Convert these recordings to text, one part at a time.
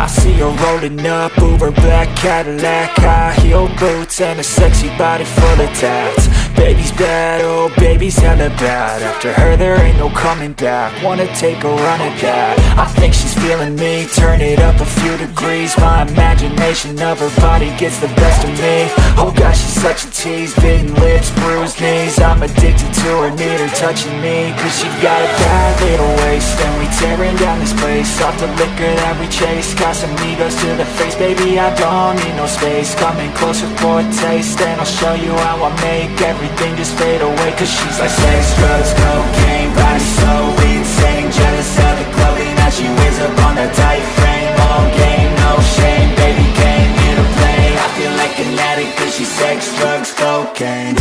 I see her rolling up, Uber black Cadillac, high heel boots and a sexy body full of tats. Baby's bad, oh baby's hella bad. After her there ain't no coming back. Wanna take a run at that. I think she's feeling me, turn it up a few degrees. My imagination of her body gets the best of me. Oh gosh, she's such a tease, bitten lips, bruised knees. I'm addicted to her, need her touching me. Cause she got a bad little waist, and we tearing down this place. Off the liquor that we chase, got some egos to the face. Baby, I don't need no space, coming closer for a taste. And I'll show you how I make everything just fade away. Cause she's like sex, drugs, cocaine, body so insane. Jealous of the clothing that she wears up on that tight frame. All game, no shame, baby came here to play. I feel like an addict cause she's sex, drugs, cocaine.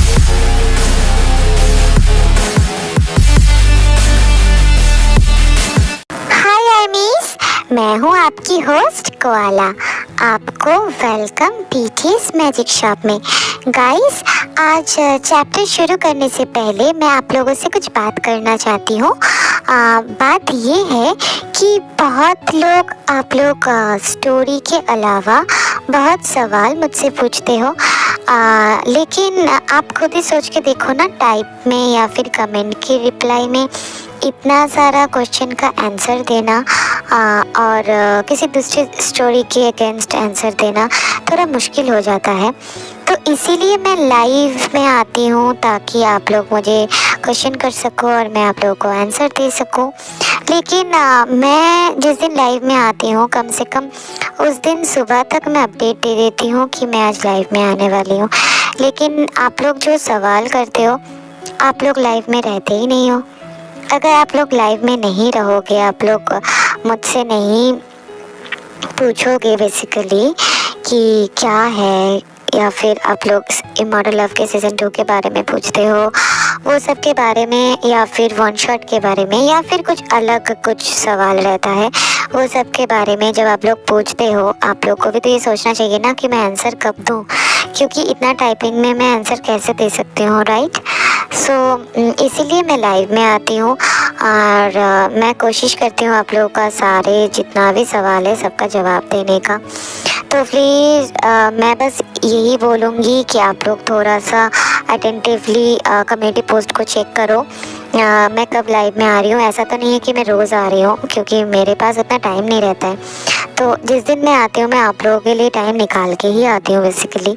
मैं हूँ आपकी host koala. आपको welcome BTS magic shop में। Guys, आज chapter शुरू करने से पहले मैं आप लोगों से कुछ बात करना चाहती हूँ। बात ये है कि बहुत लोग आप लोग स्टोरी के अलावा बहुत सवाल मुझसे पूछते हो, लेकिन आप खुद ही सोच के देखो ना, टाइप में या फिर कमेंट के रिप्लाई में इतना सारा क्वेश्चन का आंसर देना और किसी दूसरी स्टोरी के अगेंस्ट आंसर देना थोड़ा मुश्किल हो जाता है। तो इसीलिए मैं लाइव में आती हूँ ताकि आप लोग मुझे क्वेश्चन कर सको और मैं आप लोगों को आंसर दे सकूँ। लेकिन मैं जिस दिन लाइव में आती हूँ, कम से कम उस दिन सुबह तक मैं अपडेट दे देती हूँ कि मैं आज लाइव में आने वाली हूँ। लेकिन आप लोग जो सवाल करते हो, आप लोग लाइव में रहते ही नहीं हो। अगर आप लोग लाइव में नहीं रहोगे, आप लोग मुझसे नहीं पूछोगे बेसिकली कि क्या है, या फिर आप लोग इमॉर्टल लव के सीज़न 2 के बारे में पूछते हो, वो सब के बारे में, या फिर वन शॉट के बारे में, या फिर कुछ अलग कुछ सवाल रहता है, वो सब के बारे में जब आप लोग पूछते हो, आप लोग को भी तो ये सोचना चाहिए ना कि मैं आंसर कब दूँ, क्योंकि इतना टाइपिंग में मैं आंसर कैसे दे सकती हूँ, राइट। सो इसीलिए मैं लाइव में आती हूँ और मैं कोशिश करती हूँ आप लोगों का सारे जितना भी सवाल है सबका जवाब देने का। तो प्लीज़ मैं बस यही बोलूँगी कि आप लोग थोड़ा सा अटेंटिवली कम्युनिटी पोस्ट को चेक करो। मैं कब लाइव में आ रही हूँ, ऐसा तो नहीं है कि मैं रोज़ आ रही हूँ, क्योंकि मेरे पास उतना टाइम नहीं रहता है। तो जिस दिन मैं आती हूँ, मैं आप लोगों के लिए टाइम निकाल के ही आती हूँ बेसिकली।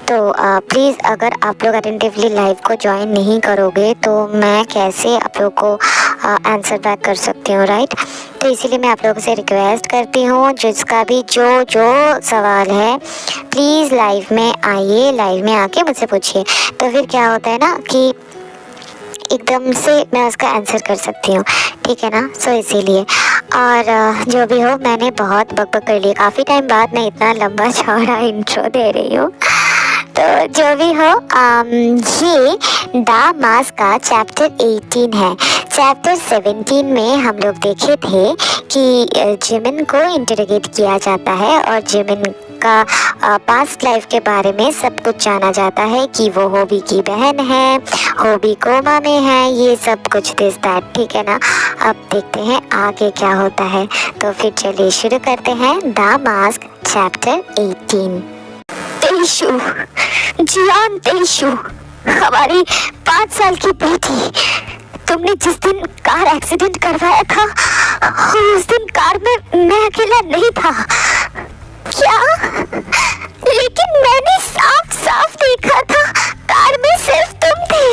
तो प्लीज़ अगर आप लोग अटेंटिवली लाइव को ज्वाइन नहीं करोगे तो मैं कैसे आप लोगों को आंसर बैक कर सकती हूँ, राइट। तो इसीलिए मैं आप लोगों से रिक्वेस्ट करती हूँ, जिसका भी जो सवाल है प्लीज़ लाइव में आइए, लाइव में आके मुझसे पूछिए। तो फिर क्या होता है ना कि एकदम से मैं उसका आंसर कर सकती हूँ, ठीक है ना। सो इसीलिए, और जो भी हो, मैंने बहुत बकबक कर लिया, काफ़ी टाइम बाद मैं इतना लंबा चौड़ा इंट्रो दे रही हूँ। तो जो भी हो, ये द मास्क का चैप्टर 18 है। चैप्टर 17 में हम लोग देखे थे कि जिमिन को इंटरोगेट किया जाता है और जिमिन का पास्ट लाइफ के बारे में सब कुछ जाना जाता है कि वो होबी की बहन है, होबी कोमा में है, ये सब कुछ दिस दैट, ठीक है ना। अब देखते हैं आगे क्या होता है। तो फिर चलिए शुरू करते हैं द मास्क चैप्टर 18। तेशु, जियान तेशु, हमारी 5 साल की बेटी, तुमने जिस दिन कार एक्सीडेंट करवाया था उस दिन कार में मैं अकेला नहीं था क्या? लेकिन मैंने साफ साफ देखा था कार में सिर्फ तुम थे।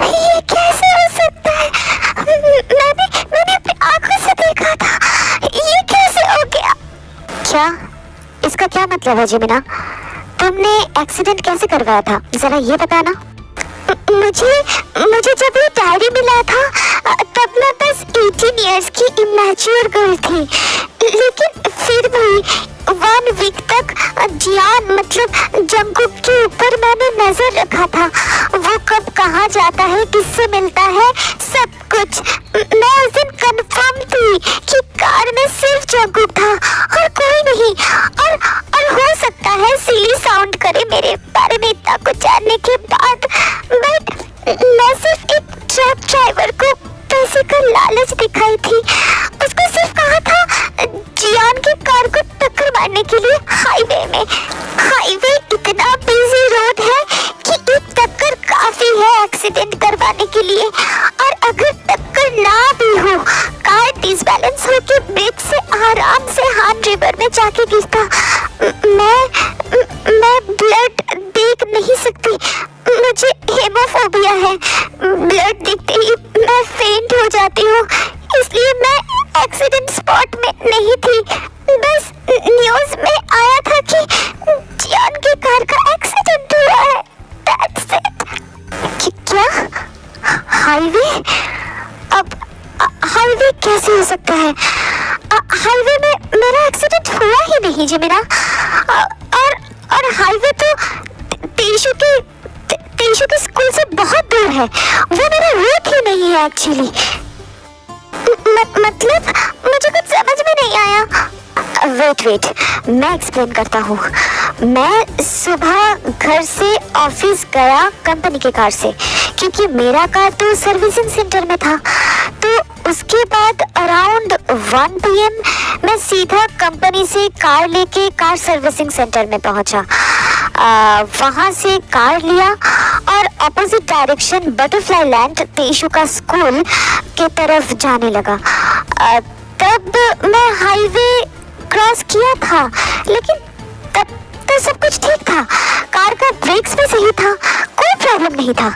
ये कैसे हो सकता है? मैंने अपनी आंखों से देखा था, ये कैसे हो गया? क्या इसका क्या मतलब है जिमिना? तुमने एक्सीडेंट कैसे करवाया था, जरा ये बताना। मुझे जब ये डायरी मिला था तब मैं बस 18 इयर्स की इमेच्योर गर्ल थी, लेकिन फिर भी 1 वीक तक जियान मतलब जंगकुक के ऊपर मैंने नजर रखा था। वो कब कहाँ जाता है, किससे मिलता है, सब कुछ। मैं उस दिन कंफर्म थी कि कार में सिर्फ जंगकुक था और कोई नहीं। और हो सकता है सिली साउंड करे मेरे बारे में इतना कुछ जानने के बाद, बट मैं सिर्फ एक ट्रक ड्राइवर को पैसे का लालच दिखाई थी। उसको सिर्फ कहा था जियान की कार मुझे हेमोफोबिया है। ब्लड दिखते ही मैं फेंट हो जाती हूँ, इसलिए मैं एक्सीडेंट स्पॉट में नहीं थी। बस न्यूज़ में आया था कि जियान की कार का एक्सीडेंट हुआ है। That's it। क्या हाईवे? अब हाईवे कैसे हो सकता है? हाईवे में मेरा एक्सीडेंट हुआ ही नहीं जमीना। और हाईवे तो तेजू के स्कूल से बहुत दूर है। वो मेरा रूट ही नहीं है एक्चुअली। मतलब मुझे कुछ समझ में नहीं आया। वेट मैं एक्सप्लेन करता हूँ। मैं सुबह घर से ऑफिस गया कंपनी के कार से, क्योंकि मेरा कार तो सर्विसिंग सेंटर में था। तो उसके बाद अराउंड 1 PM मैं सीधा कंपनी से कार लेके कार सर्विसिंग सेंटर में पहुंचा। वहाँ से कार लिया और opposite direction butterfly land Tezu का स्कूल के तरफ जाने लगा। तब मैं हाईवे क्रॉस किया था, लेकिन तब तो सब कुछ ठीक था। कार का ब्रेक्स भी सही था, कोई प्रॉब्लम नहीं था।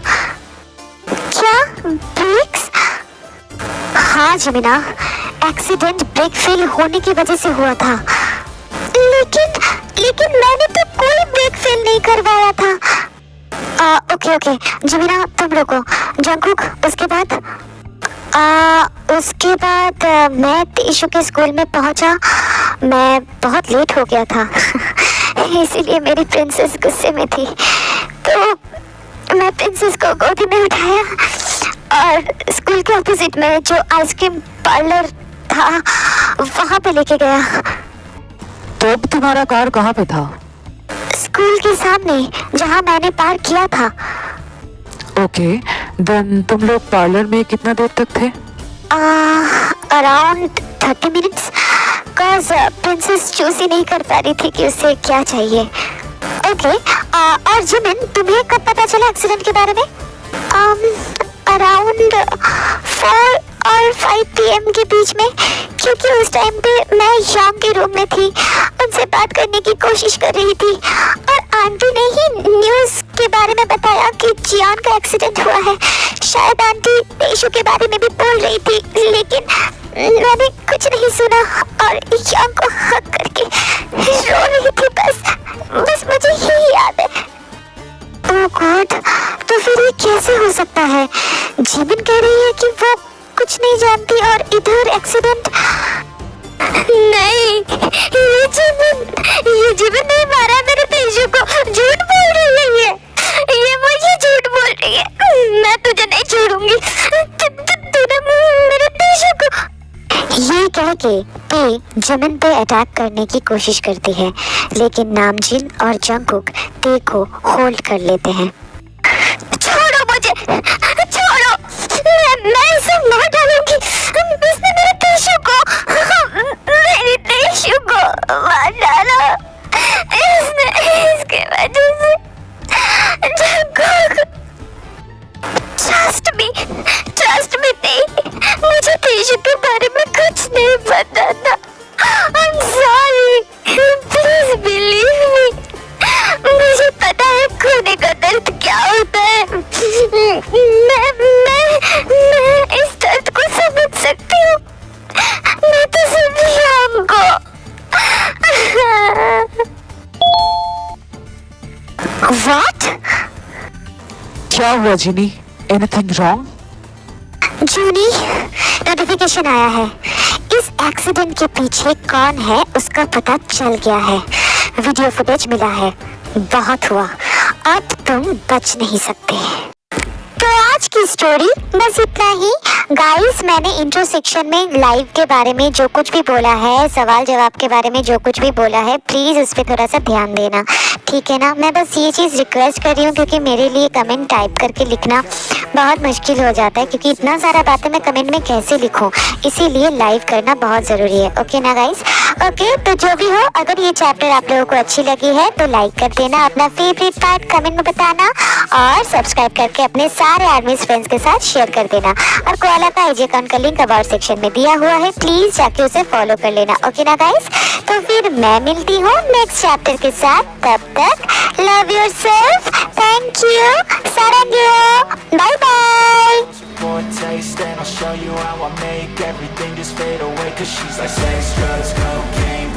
क्या ब्रेक्स? हाँ जमीना, एक्सीडेंट ब्रेक फेल होने की वजह से हुआ था। लेकिन मैंने तो कोई ब्रेक फेल नहीं करवाया था। ओके जमीना तुम रुको। जंकुक उसके बाद मैं तेजू के स्कूल में पहुंचा। मैं बहुत लेट हो गया था इसीलिए मेरी प्रिंसेस गुस्से में थी। तो मैं प्रिंसेस को गोदी में उठाया और स्कूल के ऑपोजिट में जो आइसक्रीम पार्लर था वहाँ पे लेके गया। तो अब तुम्हारा कार कहाँ पे था? स्कूल के सामने, जहाँ मैंने पार्क किया था। ओके, देन तुम लोग पार्लर में कितना देर तक थे? Around 30 minutes. Cause princess choose ही नहीं कर पा रही थी कि उसे क्या चाहिए। ओके, और जिमिन तुम्हें कब पता चला एक्सीडेंट के बारे में? अराउंड 4 और 5 PM के बीच में, क्योंकि उस टाइम पे मैं शाम के रूम में थी, उनसे बात करने की कोशिश कर रही थी और आंटी ने ही न्यूज़ के बारे में बताया कि जियान का एक्सीडेंट हुआ है। शायद आंटी तेजू के बारे में भी बोल रही थी, लेकिन मैंने कुछ नहीं सुना और यान को हक करके रो रही थी। बस मुझे यही याद है। ओह गॉड, तो फिर ये कैसे हो सकता है? जिमिन कह रही है कि वो कुछ नहीं जानती और इधर एक्सीडेंट। नहीं, ये जिमिन नहीं मारा मेरे तेजू को। झूठ बोल रही है ये मुझे झूठ बोल रही है। मैं तुझे नहीं छोड़ूंगी। तूने मेरे तेजू को। ये कह के ते जिमिन पे अटैक करने की कोशिश करती है, लेकिन नामजिन और जंकुक ते को होल्ड कर लेते हैं। छोड़ो मुझे, छोड़ो, मैं इसे मार डालूंगी। इसने मेरे तेजू को मार डाला। इसके वजह से जंकुक। ट्रस्ट मी ते, मुझे तेजू के बारे में कुछ नहीं पता था। I'm sorry, please believe me। मुझे पता है खोने का दर्द क्या होता है। मैं इस दर्द को समझ सकती हूँ। मैं तो समझी आपको। What? क्या हुआ जिनी? Anything wrong? जूनी, नोटिफिकेशन आया है। इस एक्सीडेंट के पीछे कौन है उसका पता चल गया है। वीडियो फुटेज मिला है। बहुत हुआ, अब तुम बच नहीं सकते। तो आज की स्टोरी बस इतना ही। गाइस, मैंने इंट्रो सेक्शन में लाइव के बारे में जो कुछ भी बोला है, सवाल जवाब के बारे में जो कुछ भी बोला है, प्लीज़ उस पर थोड़ा सा ध्यान देना, ठीक है ना? मैं बस ये चीज़ रिक्वेस्ट कर रही हूँ, क्योंकि मेरे लिए कमेंट टाइप करके लिखना बहुत मुश्किल हो जाता है, क्योंकि इतना सारा बातें मैं कमेंट में कैसे लिखूं, इसीलिए लाइव करना बहुत ज़रूरी है। ओके ना गाइस? ओके, तो जो भी हो, अगर ये चैप्टर आप लोगों को अच्छी लगी है तो लाइक कर देना, अपना फेवरेट पार्ट कमेंट में बताना और सब्सक्राइब करके अपने सारे आर्मीज फ्रेंड्स के साथ शेयर कर देना। और कोआला का आईजी अकाउंट का लिंक अबाउट सेक्शन में दिया हुआ है, प्लीज जाके उसे फॉलो कर लेना। ओके ना गाइस? तो फिर मैं मिलती हूँ नेक्स्ट चैप्टर के साथ, तब तक लव योरसेल्फ, थैंक यू, सारंग्यो, bye bye. For a taste and I'll show you how I make everything just fade away. Cause she's like sex, drugs, cocaine,